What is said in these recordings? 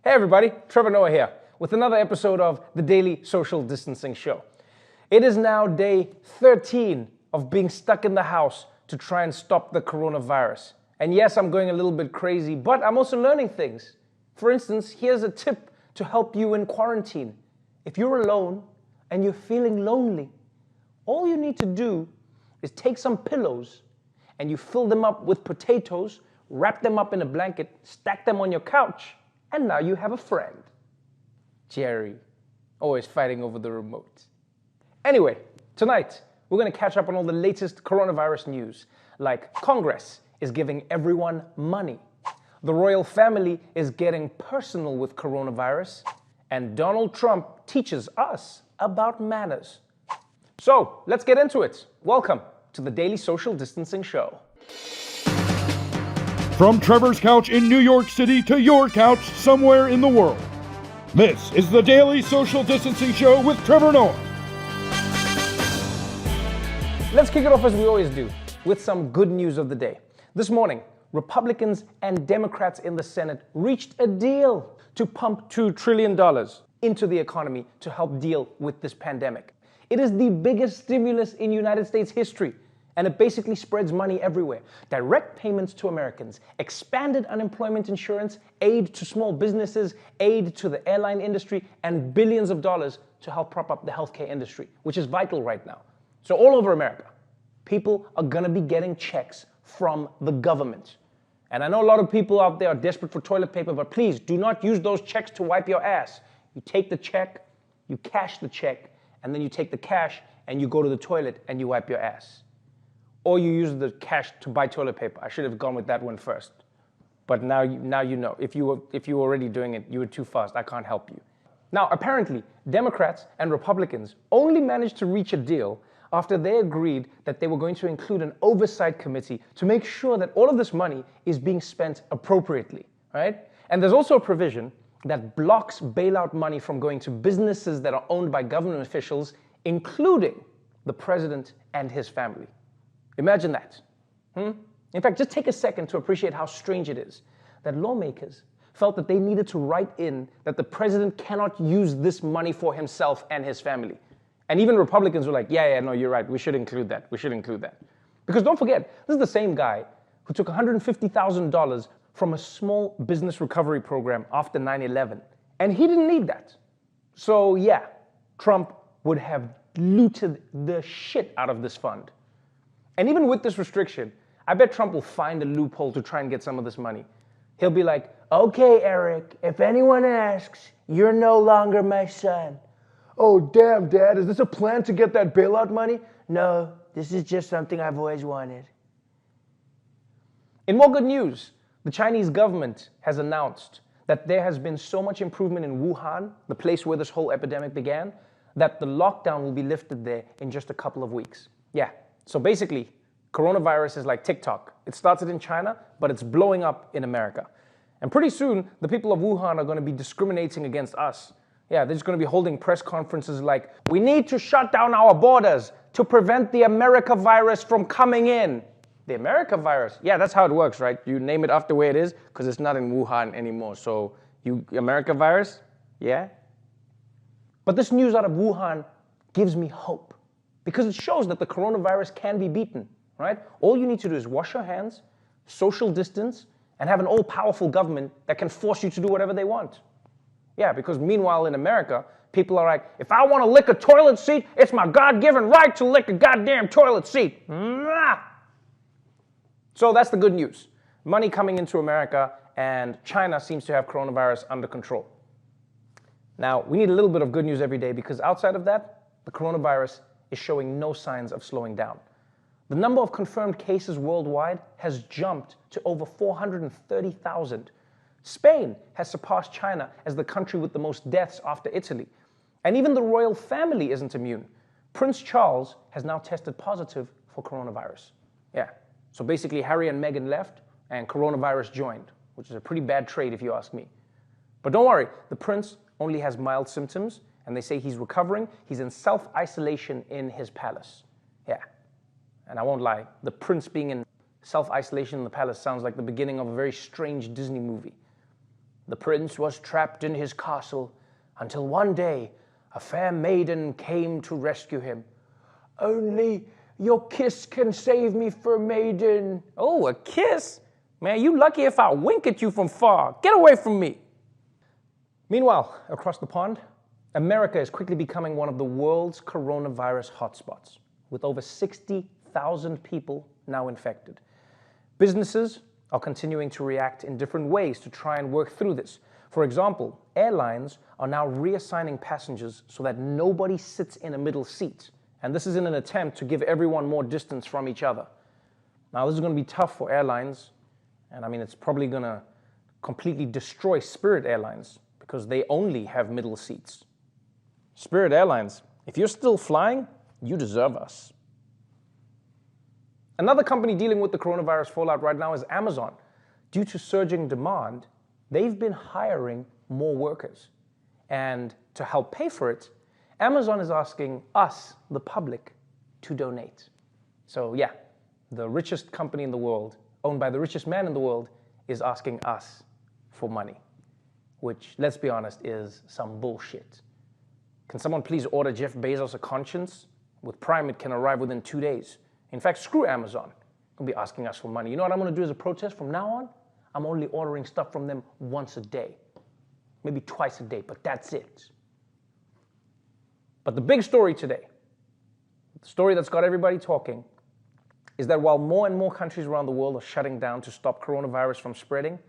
Hey everybody, Trevor Noah here with another episode of the Daily Social Distancing Show. It is now day 13 of being stuck in the house to try and stop the coronavirus. And yes, I'm going a little bit crazy, but I'm also learning things. For instance, here's a tip to help you in quarantine. If you're alone and you're feeling lonely, all you need to do is take some pillows and you fill them up with potatoes, wrap them up in a blanket, stack them on your couch, and now you have a friend. Jerry, always fighting over the remote. Anyway, tonight, we're going to catch up on all the latest coronavirus news, like Congress is giving everyone money, the royal family is getting personal with coronavirus, and Donald Trump teaches us about manners. So, let's get into it. Welcome to the Daily Social Distancing Show. From Trevor's couch in New York City to your couch somewhere in the world, this is the Daily Social Distancing Show with Trevor Noah. Let's kick it off as we always do, with some good news of the day. This morning, Republicans and Democrats in the Senate reached a deal to pump $2 trillion into the economy to help deal with this pandemic. It is the biggest stimulus in United States history, and it basically spreads money everywhere. Direct payments to Americans, expanded unemployment insurance, aid to small businesses, aid to the airline industry, and billions of dollars to help prop up the healthcare industry, which is vital right now. So all over America, people are gonna be getting checks from the government. And I know a lot of people out there are desperate for toilet paper, but please do not use those checks to wipe your ass. You take the check, you cash the check, and then you take the cash and you go to the toilet and you wipe your ass. Or you use the cash to buy toilet paper. I should have gone with that one first. But now you know. If you were already doing it, you were too fast. I can't help you. Now, apparently, Democrats and Republicans only managed to reach a deal after they agreed that they were going to include an oversight committee to make sure that all of this money is being spent appropriately, right? And there's also a provision that blocks bailout money from going to businesses that are owned by government officials, including the president and his family. Imagine that. In fact, just take a second to appreciate how strange it is that lawmakers felt that they needed to write in that the president cannot use this money for himself and his family. And even Republicans were like, yeah, no, you're right. We should include that. Because don't forget, this is the same guy who took $150,000 from a small business recovery program after 9/11. And he didn't need that. So yeah, Trump would have looted the shit out of this fund. And even with this restriction, I bet Trump will find a loophole to try and get some of this money. He'll be like, okay, Eric, if anyone asks, you're no longer my son. Oh, damn, Dad, is this a plan to get that bailout money? No, this is just something I've always wanted. In more good news, the Chinese government has announced that there has been so much improvement in Wuhan, the place where this whole epidemic began, that the lockdown will be lifted there in just a couple of weeks. Yeah. So basically, coronavirus is like TikTok. It started in China, but it's blowing up in America. And pretty soon, the people of Wuhan are going to be discriminating against us. Yeah, they're just going to be holding press conferences like, we need to shut down our borders to prevent the America virus from coming in. The America virus? Yeah, that's how it works, right? You name it after where it is, because it's not in Wuhan anymore. So, America virus? Yeah? But this news out of Wuhan gives me hope. Because it shows that the coronavirus can be beaten, right? All you need to do is wash your hands, social distance, and have an all-powerful government that can force you to do whatever they want. Yeah, because meanwhile in America, people are like, if I want to lick a toilet seat, it's my God-given right to lick a goddamn toilet seat. Mwah! So that's the good news. Money coming into America, and China seems to have coronavirus under control. Now, we need a little bit of good news every day because outside of that, the coronavirus is showing no signs of slowing down. The number of confirmed cases worldwide has jumped to over 430,000. Spain has surpassed China as the country with the most deaths after Italy. And even the royal family isn't immune. Prince Charles has now tested positive for coronavirus. Yeah, so basically Harry and Meghan left and coronavirus joined, which is a pretty bad trade if you ask me. But don't worry, the prince only has mild symptoms, and they say he's recovering. He's in self-isolation in his palace. Yeah, and I won't lie, the prince being in self-isolation in the palace sounds like the beginning of a very strange Disney movie. The prince was trapped in his castle until one day a fair maiden came to rescue him. Only your kiss can save me, fair maiden. Oh, a kiss? Man, you lucky if I wink at you from far. Get away from me. Meanwhile, across the pond, America is quickly becoming one of the world's coronavirus hotspots, with over 60,000 people now infected. Businesses are continuing to react in different ways to try and work through this. For example, airlines are now reassigning passengers so that nobody sits in a middle seat. And this is in an attempt to give everyone more distance from each other. Now, this is going to be tough for airlines. And I mean, it's probably going to completely destroy Spirit Airlines because they only have middle seats. Spirit Airlines, if you're still flying, you deserve us. Another company dealing with the coronavirus fallout right now is Amazon. Due to surging demand, they've been hiring more workers. And to help pay for it, Amazon is asking us, the public, to donate. So yeah, the richest company in the world, owned by the richest man in the world, is asking us for money, which, let's be honest, is some bullshit. Can someone please order Jeff Bezos a conscience? With Prime, it can arrive within 2 days. In fact, screw Amazon. They'll be asking us for money. You know what I'm going to do as a protest from now on? I'm only ordering stuff from them once a day. Maybe twice a day, but that's it. But the big story today, the story that's got everybody talking, is that while more and more countries around the world are shutting down to stop coronavirus from spreading,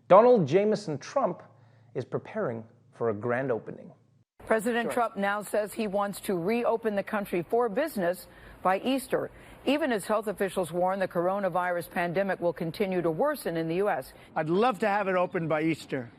Donald Jameson Trump is preparing for a grand opening. President Trump now says he wants to reopen the country for business by Easter, even as health officials warn the coronavirus pandemic will continue to worsen in the U.S. I'd love to have it open by Easter.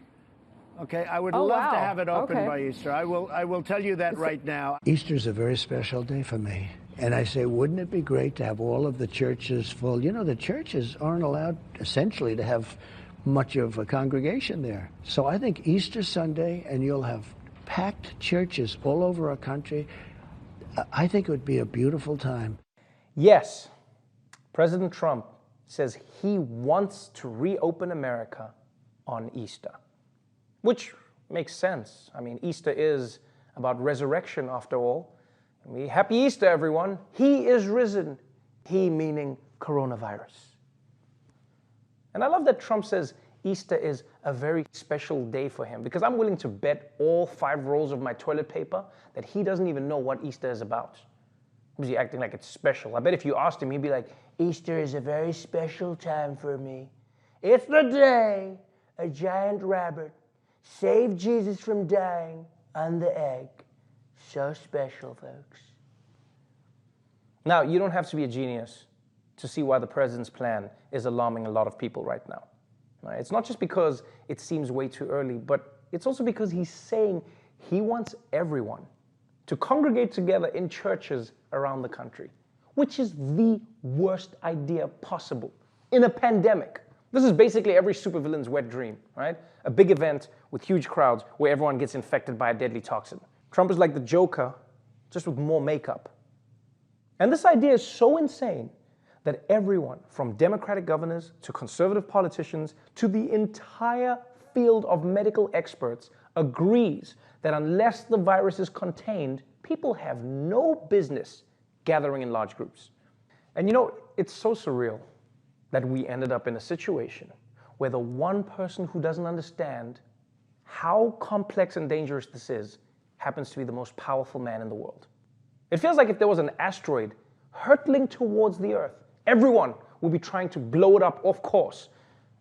Okay, I would love to have it open by Easter. I will tell you that right now. Easter's a very special day for me. And I say, wouldn't it be great to have all of the churches full? You know, the churches aren't allowed, essentially, to have much of a congregation there. So I think Easter Sunday, and you'll have packed churches all over our country. I think it would be a beautiful time. Yes, President Trump says he wants to reopen America on Easter, which makes sense. I mean, Easter is about resurrection after all. I mean, happy Easter, everyone. He is risen. He meaning coronavirus. And I love that Trump says Easter is a very special day for him, because I'm willing to bet all 5 rolls of my toilet paper that he doesn't even know what Easter is about. Was he acting like it's special? I bet if you asked him, he'd be like, Easter is a very special time for me. It's the day a giant rabbit saved Jesus from dying on the egg. So special, folks. Now, you don't have to be a genius to see why the president's plan is alarming a lot of people right now. Right? It's not just because it seems way too early, but it's also because he's saying he wants everyone to congregate together in churches around the country, which is the worst idea possible in a pandemic. This is basically every supervillain's wet dream, right? A big event with huge crowds where everyone gets infected by a deadly toxin. Trump is like the Joker, just with more makeup. And this idea is so insane that everyone, from Democratic governors to conservative politicians to the entire field of medical experts, agrees that unless the virus is contained, people have no business gathering in large groups. And you know, it's so surreal that we ended up in a situation where the one person who doesn't understand how complex and dangerous this is happens to be the most powerful man in the world. It feels like if there was an asteroid hurtling towards the Earth, everyone would be trying to blow it up off course.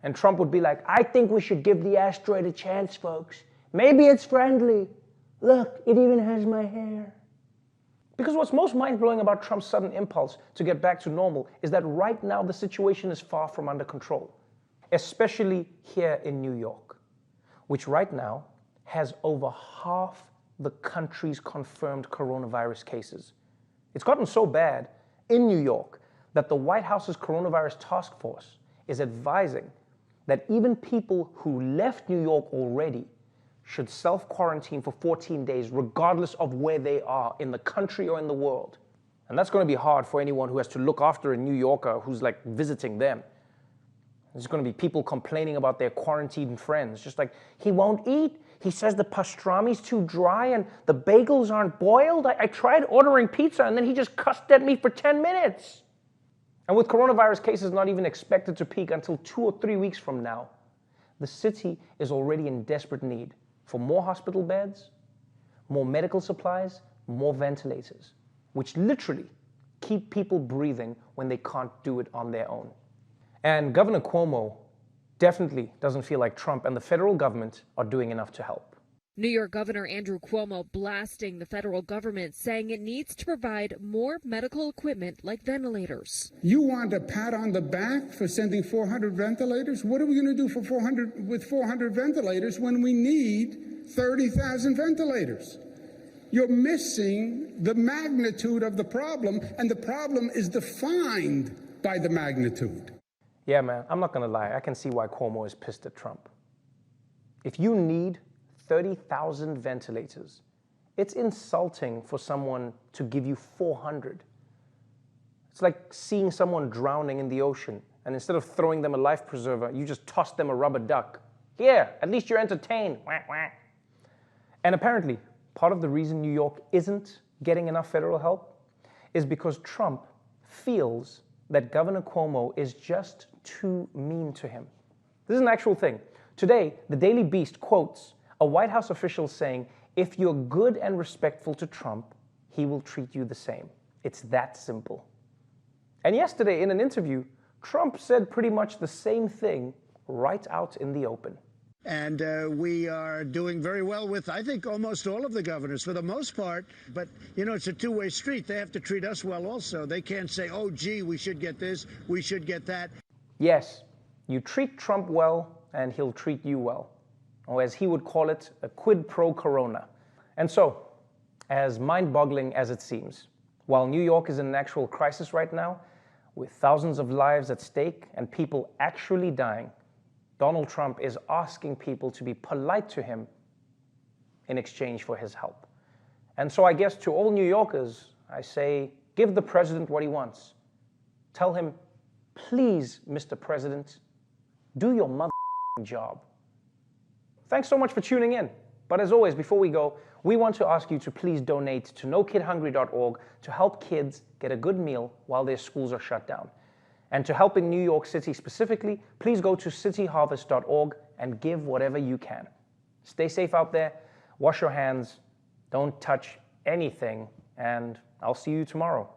And Trump would be like, I think we should give the asteroid a chance, folks. Maybe it's friendly. Look, it even has my hair. Because what's most mind-blowing about Trump's sudden impulse to get back to normal is that right now the situation is far from under control, especially here in New York, which right now has over half the country's confirmed coronavirus cases. It's gotten so bad in New York that the White House's coronavirus task force is advising that even people who left New York already should self-quarantine for 14 days, regardless of where they are in the country or in the world. And that's going to be hard for anyone who has to look after a New Yorker who's like visiting them. There's going to be people complaining about their quarantined friends, just like, he won't eat. He says the pastrami's too dry and the bagels aren't boiled. I tried ordering pizza and then he just cussed at me for 10 minutes. And with coronavirus cases not even expected to peak until 2 or 3 weeks from now, the city is already in desperate need for more hospital beds, more medical supplies, more ventilators, which literally keep people breathing when they can't do it on their own. And Governor Cuomo definitely doesn't feel like Trump and the federal government are doing enough to help. New York Governor Andrew Cuomo blasting the federal government, saying it needs to provide more medical equipment like ventilators. You want a pat on the back for sending 400 ventilators? What are we going to do with 400 ventilators when we need 30,000 ventilators? You're missing the magnitude of the problem, and the problem is defined by the magnitude. Yeah, man, I'm not going to lie. I can see why Cuomo is pissed at Trump. If you need 30,000 ventilators, it's insulting for someone to give you 400. It's like seeing someone drowning in the ocean, and instead of throwing them a life preserver, you just toss them a rubber duck. Here, at least you're entertained. Wah, wah. And apparently, part of the reason New York isn't getting enough federal help is because Trump feels that Governor Cuomo is just too mean to him. This is an actual thing. Today, the Daily Beast quotes a White House official saying, if you're good and respectful to Trump, he will treat you the same. It's that simple. And yesterday in an interview, Trump said pretty much the same thing right out in the open. And we are doing very well with, I think, almost all of the governors for the most part. But, you know, it's a two-way street. They have to treat us well also. They can't say, oh, gee, we should get this, we should get that. Yes, you treat Trump well and he'll treat you well. Or as he would call it, a quid pro corona. And so, as mind-boggling as it seems, while New York is in an actual crisis right now, with thousands of lives at stake and people actually dying, Donald Trump is asking people to be polite to him in exchange for his help. And so I guess to all New Yorkers, I say, give the president what he wants. Tell him, please, Mr. President, do your mother job. Thanks so much for tuning in. But as always, before we go, we want to ask you to please donate to NoKidHungry.org to help kids get a good meal while their schools are shut down. And to helping New York City specifically, please go to cityharvest.org and give whatever you can. Stay safe out there, wash your hands, don't touch anything, and I'll see you tomorrow.